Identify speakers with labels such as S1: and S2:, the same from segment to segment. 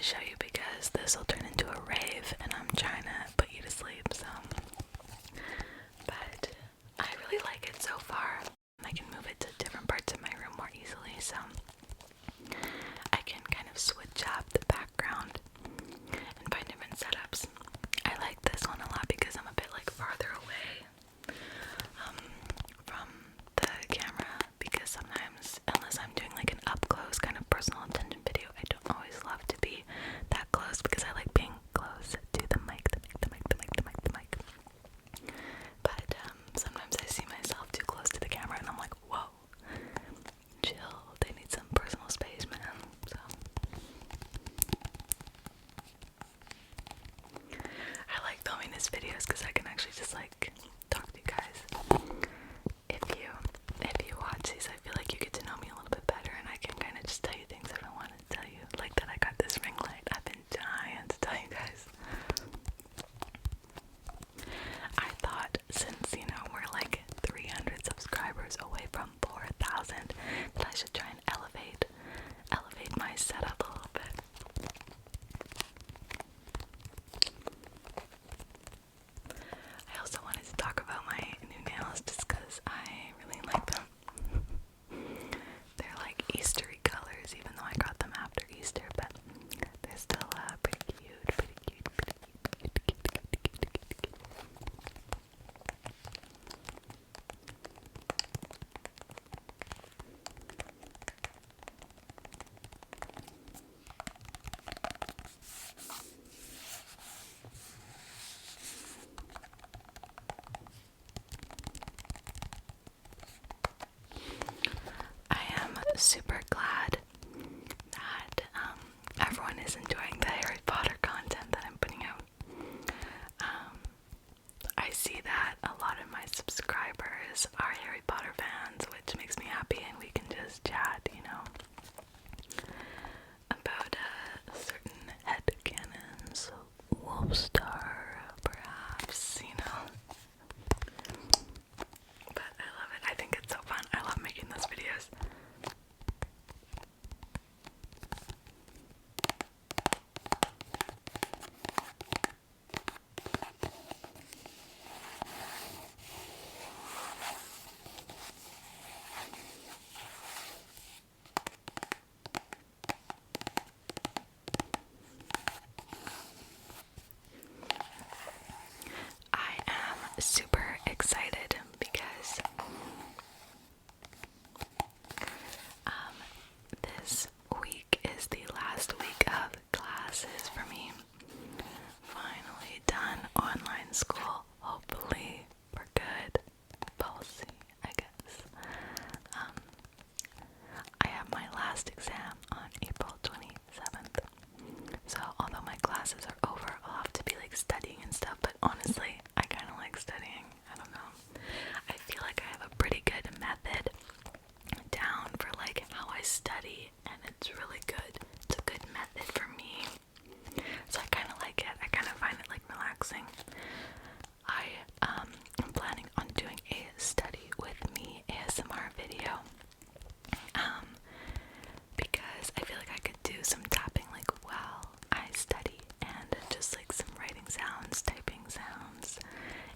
S1: show you because this will turn into a rave and I'm trying to put you to sleep, so. But I really like it so far. I can move it to different parts of my room more easily, so I can kind of switch up the background and find different setups. I like this one a lot because I'm a bit like farther away from the camera, because sometimes, unless I'm doing like an up close kind of personal attention video, I don't always love to be that close because I like being close to the mic, the mic. But sometimes I see myself too close to the camera and I'm like, whoa, chill, they need some personal space, man. So I like filming these videos because I can actually just like talk to you guys. If you watch these, I feel like you get to know me a little bit better and I can kind of just tell you things I've been wanting to tell you. Like that I got this ring light. I've been dying to tell you guys. I thought, since, you know, we're like 300 subscribers away from 4,000, that I should try and elevate my setup a little bit. I also wanted to talk about my new nails just because I really like them. They're like Eastery colors, even though I got them after Easter, but they're still pretty cute. I am super glad that everyone is enjoying the Harry Potter content that I'm putting out. I see that a lot of my subscribers are Harry Potter fans, which makes me happy, and we can just chat, you know, about certain headcanons, Wolfstar, perhaps, you know. But I love it. I think it's so fun. I love making those videos. I am super excited because this week is the last week of classes for me. Finally done online school, hopefully for good. We'll see, I guess. I have my last exam on April 27th. So although my classes are over, I'll have to be like studying and stuff, but honestly, I kind of like studying. I don't know. I feel like I have a pretty good method down for like how I study, and it's really good. It's a good method for me. So I kind of like it. I kind of find it like relaxing. I am planning on doing a study with me ASMR video. Because I feel like I could do some tapping like while I study, and just like some writing sounds, typing sounds,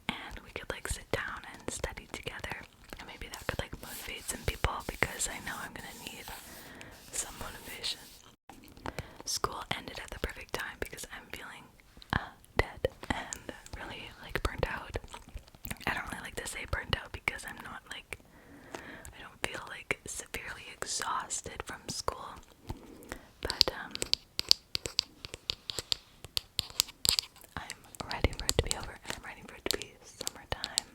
S1: and we could like sit down and study together, and maybe that could like motivate some people, because I know I'm gonna need some motivation. School ended at the perfect time because I'm feeling dead and really like burnt out. I don't really like to say burnt out because I'm not like, I don't feel like severely exhausted from school, but I'm ready for it to be over, and I'm ready for it to be summertime.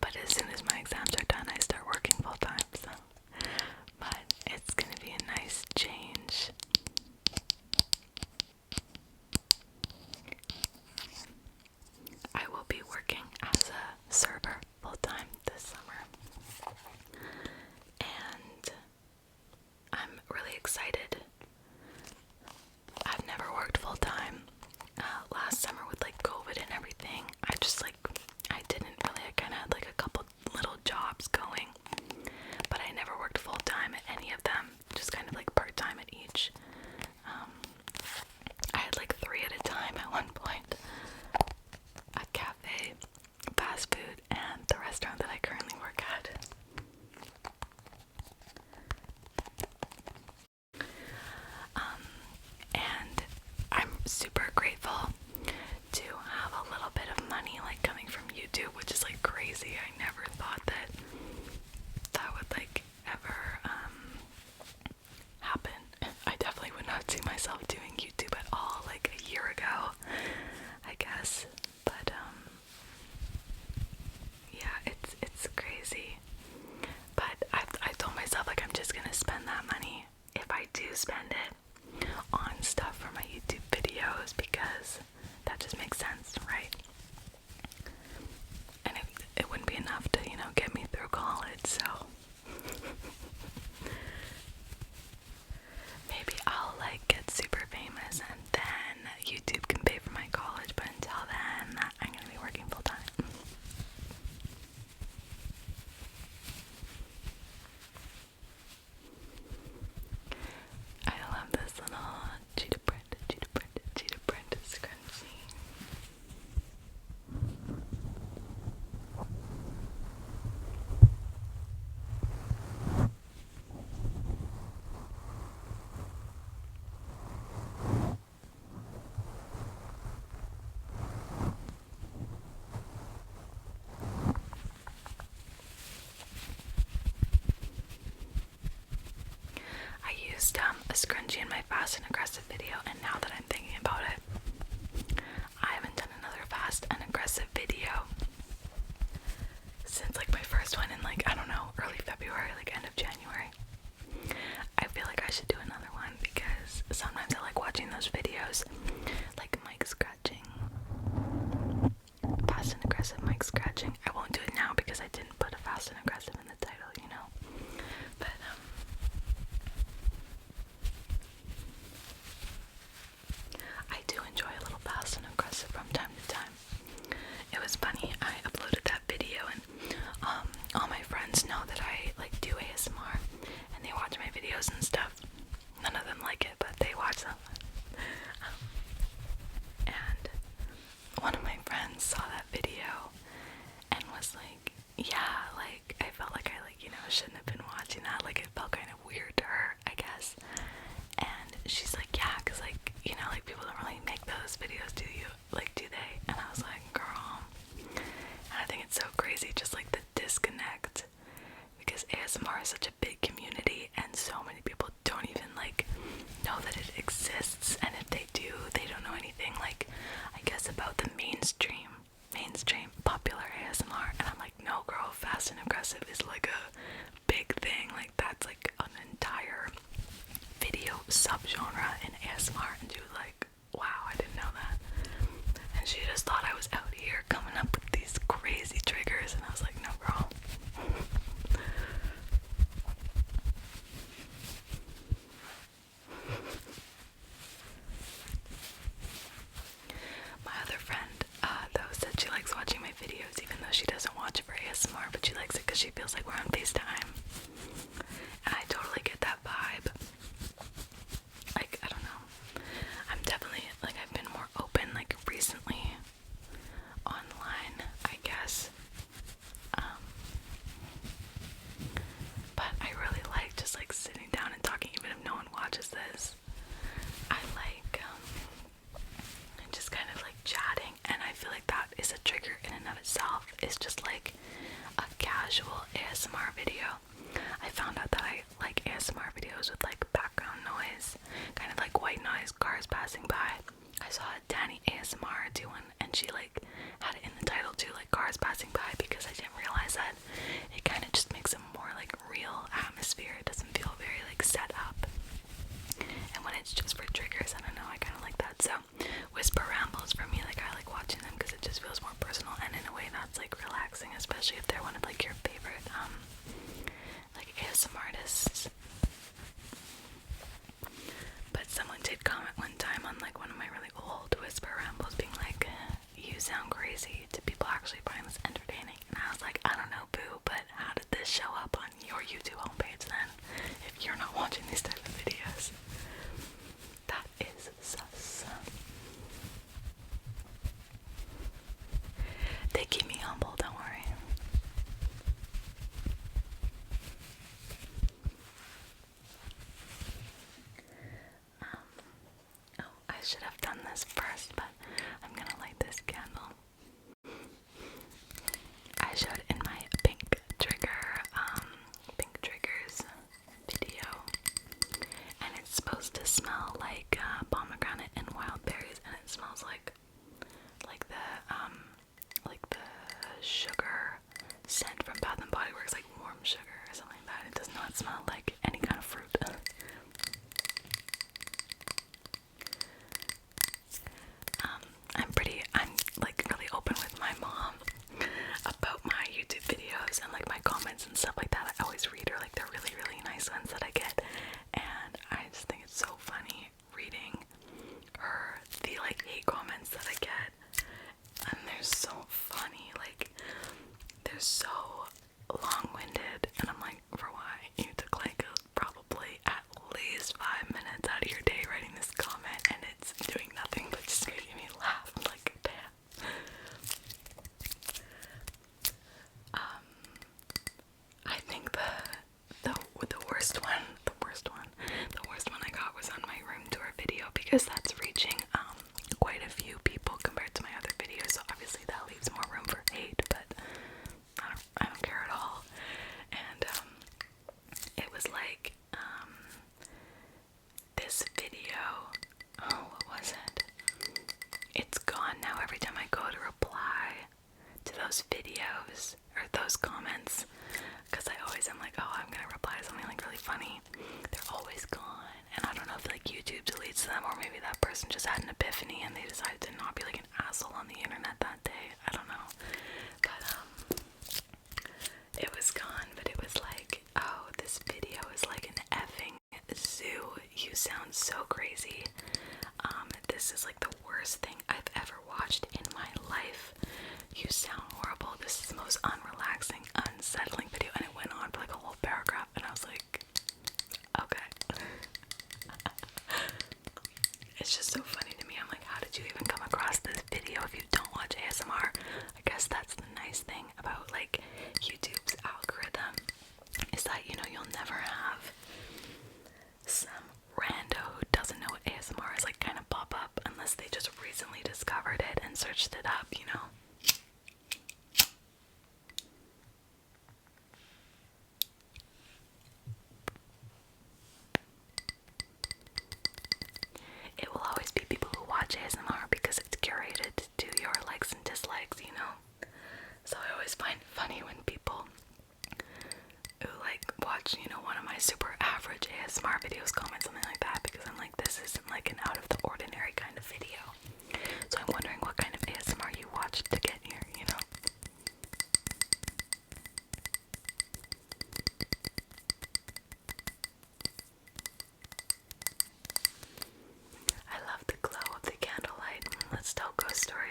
S1: But as soon as my exams are done, I start working full time, so. But it's gonna be a nice do spend it on stuff for my YouTube videos because that just makes sense, right? And it wouldn't be enough to, you know, get me through college, so maybe I'll like get super famous and then YouTube can pay for my college, but until then, I'm gonna be working full time. I love this little cheetah print scrunchie. I used a scrunchie in my fast and aggressive video, and now that I'm thinking about it, I haven't done another fast and aggressive video since like my first one in like, I don't know, early February, like end of January. I feel like I should do another one because sometimes I like watching those videos, like mic scratching, fast and aggressive mic scratching. I won't do it now because I didn't put a fast and aggressive in the title, you know, but I do enjoy a little fast and aggressive from time to time. It was funny, I uploaded that video and all my friends know that I like do ASMR and they watch my videos and stuff. None of them like it, but they watch them. And one of my friends saw that video and was like, yeah, like I felt like I like, you know, shouldn't have been watching that. Like it felt kind of weird to her, I guess. And she's like, yeah, cause like, you know, like people don't really make those videos, do you? Like, do they? And I was like, girl. And I think it's so crazy, just like the disconnect, because ASMR is such a big community and so many people don't even like know that it exists, and if they do, they don't know anything like, I guess, about the mainstream popular ASMR. And I'm like, no girl, fast and aggressive is like a big thing, like that's like an entire video subgenre in ASMR. And she was like, wow, I didn't know that. And she just thought I was out here coming up with these crazy triggers, and I was like, no girl. My other friend, though, said she likes watching my videos even though she doesn't watch it for ASMR, but she likes it because she feels like we're on FaceTime. And I totally get that vibe. Like, I don't know. I'm definitely, like, I've been more open, like, recently online, I guess. But I really like just, like, sitting down and talking, even if no one watches this. I like, just kind of, like, chatting, and I feel like that is a trigger in and of itself. It's just, like, a casual ASMR video. I found out that I like ASMR videos with like background noise, kind of like white noise, cars passing by. I saw Danny ASMR do one, and she like had it in the title too, like cars passing by, because I didn't realize that it kind of just makes a more like real atmosphere. It doesn't feel very like set up. And when it's just for triggers, I don't know, I kind of like that. So whisper rambles for me, like I like watching them because it just feels more personal, and in a way that's like relaxing, especially if they're one of like your favorite like ASMR artists. But someone did comment one time on like one of my really old whisper rambles being like, you sound crazy. Do people actually find this entertaining? And I was like, I don't know, boo, but how did this show up on your YouTube homepage then, if you're not watching these type of videos? That is sus. They keep me humble, don't worry. I should have done this first, but I'm gonna light this candle. I showed in my pink triggers video, and it's supposed to smell like pomegranate and wild berries, and it smells like the sugar scent from Bath and Body Works, like warm sugar or something like that. It does not smell like any kind of fruit. because that's reaching quite a few people compared to my other videos, so obviously that leaves more room for hate, but I don't care at all. And it was like this video, oh, what was it? It's gone now. Every time I go to reply to those videos or those comments, because I always am like, oh, I'm gonna reply to something like really funny, they're always gone. And I don't know if like YouTube deletes them, or maybe that person just had an epiphany and they decided to not be like an asshole on the internet that day. I don't know. But it was gone. But it was like, oh, this video is like an effing zoo. You sound so crazy. This is like the worst thing I've ever watched in my life. You sound horrible. This is the most unrelaxing, unsettling video. And it went on for like a whole paragraph, and I was like, okay. It's just so funny to me. I'm like, how did you even come across this video if you don't watch ASMR? I guess that's the nice thing about like YouTube's algorithm, is that, you know, you'll never have some rando who doesn't know what ASMR is like kind of pop up unless they just recently discovered it and searched it up, you know? It will always be people who watch ASMR because it's curated to your likes and dislikes, you know? So I always find it funny when people who like watch, you know, one of my super average ASMR videos comment something like that, because I'm like, this isn't like an out of the ordinary kind of video. So I'm wondering what kind of ASMR you watched to get here, you know? I love the glow of the candlelight. Let's tell ghost stories.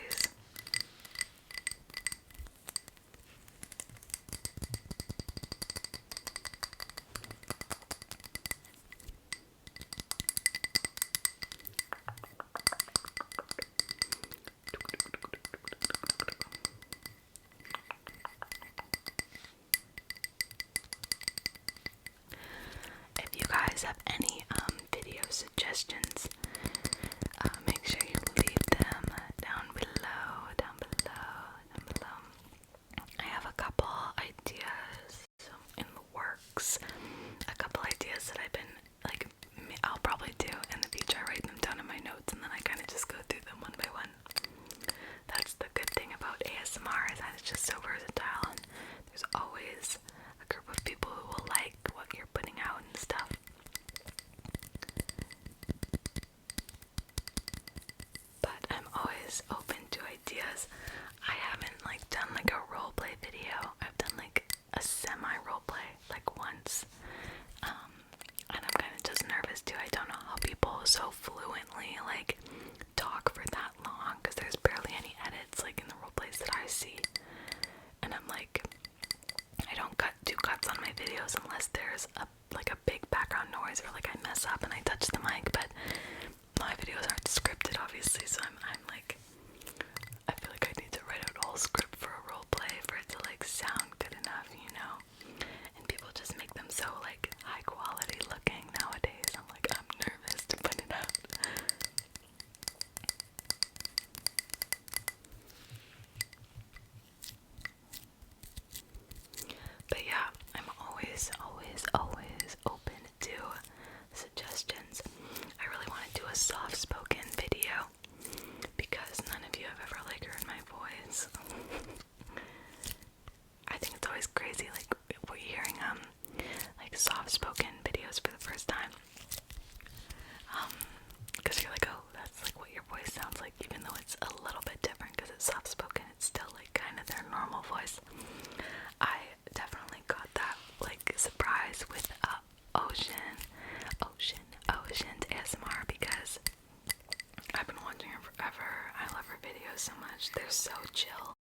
S1: If you guys have any video suggestions, make sure you leave them down below, down below. I have a couple ideas in the works, a couple ideas that I've been like, I'll probably do in the future. I write them down in my notes and then I kind of just go through them one by one. That's the good thing about ASMR, is that it's just so versatile, and there's always a group of people who will like what you're putting out and stuff. But I'm always open to ideas. I haven't like done like a roleplay video. I've done like a semi-roleplay like once. And I'm kind of just nervous too. I don't know how people so fluently like talk for that long, because there's barely any edits like in the roleplays that I see. And I'm like, I don't do cuts on my videos unless there's a big background noise or like I mess up and I touch the mic. But my videos aren't scripted, obviously, so I'm like, I feel like I need to write out a whole script for a roleplay for it to like sound good enough, you know? And people just make them so like high quality looking nowadays. I'm like, I'm nervous to put it out. But yeah, I'm always open to suggestions. I really want to do a soft-spoken video because none of you have ever like heard my voice. I think it's always crazy, like we're hearing like soft-spoken videos for the first time. Because you're like, oh, that's like what your voice sounds like, even though it's a little bit different because it's soft-spoken. It's still like kind of their normal voice. I definitely got that like surprise with Ocean's ASMR, because I've been watching her forever. I love her videos so much. They're so chill.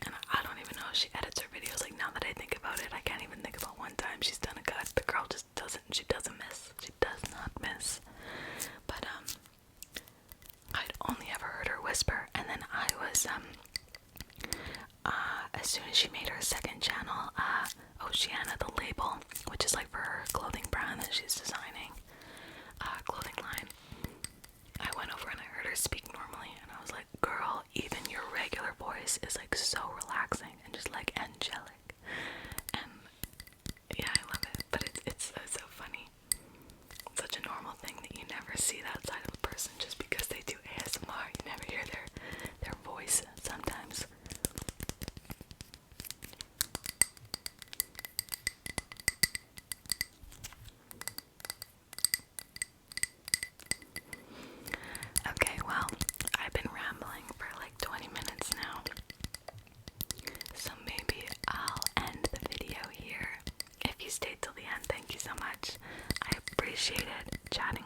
S1: And I don't even know if she edits her videos. Like, now that I think about it, I can't even think about one time she's done a cut. The girl just she doesn't miss. She does not miss. But I'd only ever heard her whisper, and then I was as soon as she made her second channel, Oceana the Label, which is like for her clothing brand that she's designing, clothing line, speak normally, and I was like, girl, even your regular voice is like so relaxing and just like angelic. And yeah, I love it. But it's so funny. It's such a normal thing that you never see that side of a person just because they do ASMR. You never hear their voice sometimes. Okay, well, I've been rambling for like 20 minutes now, so maybe I'll end the video here. If you stayed till the end, thank you so much. I appreciated chatting